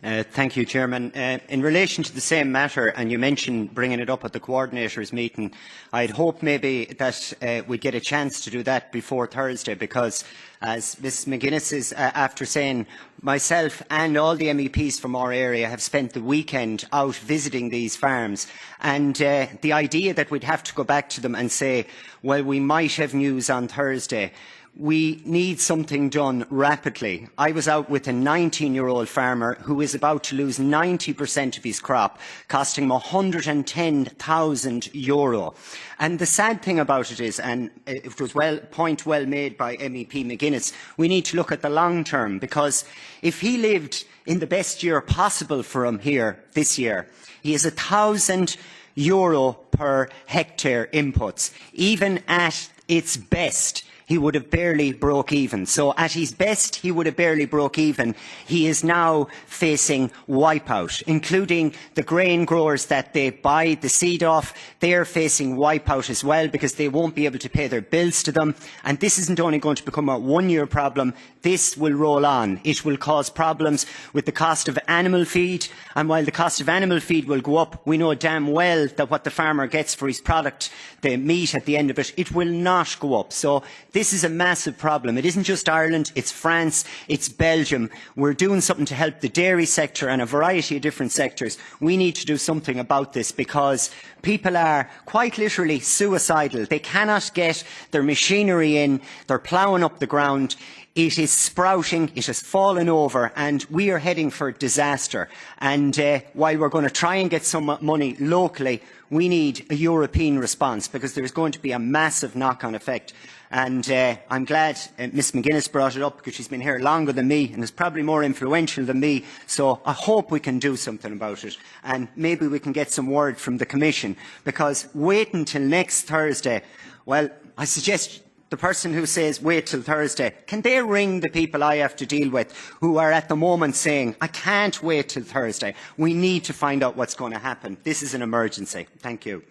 Thank you, Chairman. In relation to the same matter, and you mentioned bringing it up at the coordinators' meeting, I'd hope maybe that we get a chance to do that before Thursday, because, as Ms McGuinness is after saying, myself and all the MEPs from our area have spent the weekend out visiting these farms, and the idea that we'd have to go back to them and say, well, we might have news on Thursday. We need something done rapidly. I was out with a 19-year-old farmer who is about to lose 90% of his crop, costing him €110,000. And the sad thing about it is, and it was point well made by MEP McGuinness, we need to look at the long term, because if he lived in the best year possible for him here this year, he has €1,000 per hectare inputs. Even at its best, he would have barely broke even. So at his best, he would have barely broke even. He is now facing wipeout, including the grain growers that they buy the seed off. They are facing wipeout as well, because they won't be able to pay their bills to them. And this isn't only going to become a one-year problem. This will roll on. It will cause problems with the cost of animal feed. And while the cost of animal feed will go up, we know damn well that what the farmer gets for his product, the meat at the end of it, it will not go up. So this is a massive problem. It isn't just Ireland, it's France, it's Belgium. We're doing something to help the dairy sector and a variety of different sectors. We need to do something about this, because people are quite literally suicidal. They cannot get their machinery in, they're ploughing up the ground. It is sprouting, it has fallen over, and we are heading for disaster. And while we're going to try and get some money locally, we need a European response, because there is going to be a massive knock-on effect. And I'm glad Ms McGuinness brought it up, because she's been here longer than me and is probably more influential than me. So I hope we can do something about it, and maybe we can get some word from the Commission, because waiting till next Thursday, well, I suggest the person who says wait till Thursday, can they ring the people I have to deal with who are at the moment saying, I can't wait till Thursday. We need to find out what's going to happen. This is an emergency. Thank you.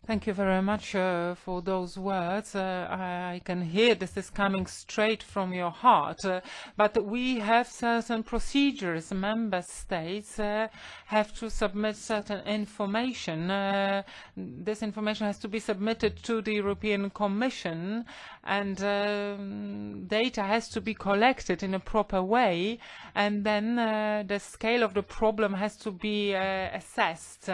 Thank you very much for those words. I can hear this is coming straight from your heart. But we have certain procedures. Member states have to submit certain information. This information has to be submitted to the European Commission, and data has to be collected in a proper way, and then the scale of the problem has to be assessed.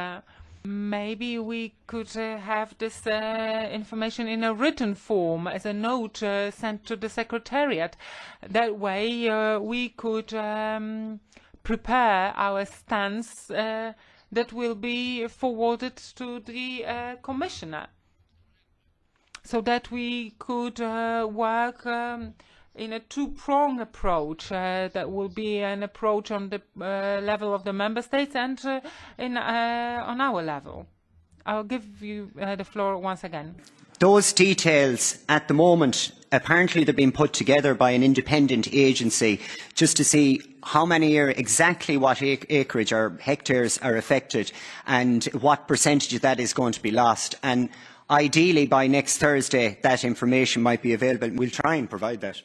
Maybe we could have this information in a written form as a note sent to the Secretariat. That way we could prepare our stance that will be forwarded to the Commissioner, so that we could work in a two-pronged approach. That will be an approach on the level of the Member States and on our level. I'll give you the floor once again. Those details at the moment, apparently they're being put together by an independent agency just to see how many exactly what acreage or hectares are affected and what percentage of that is going to be lost. And ideally by next Thursday that information might be available. We'll try and provide that.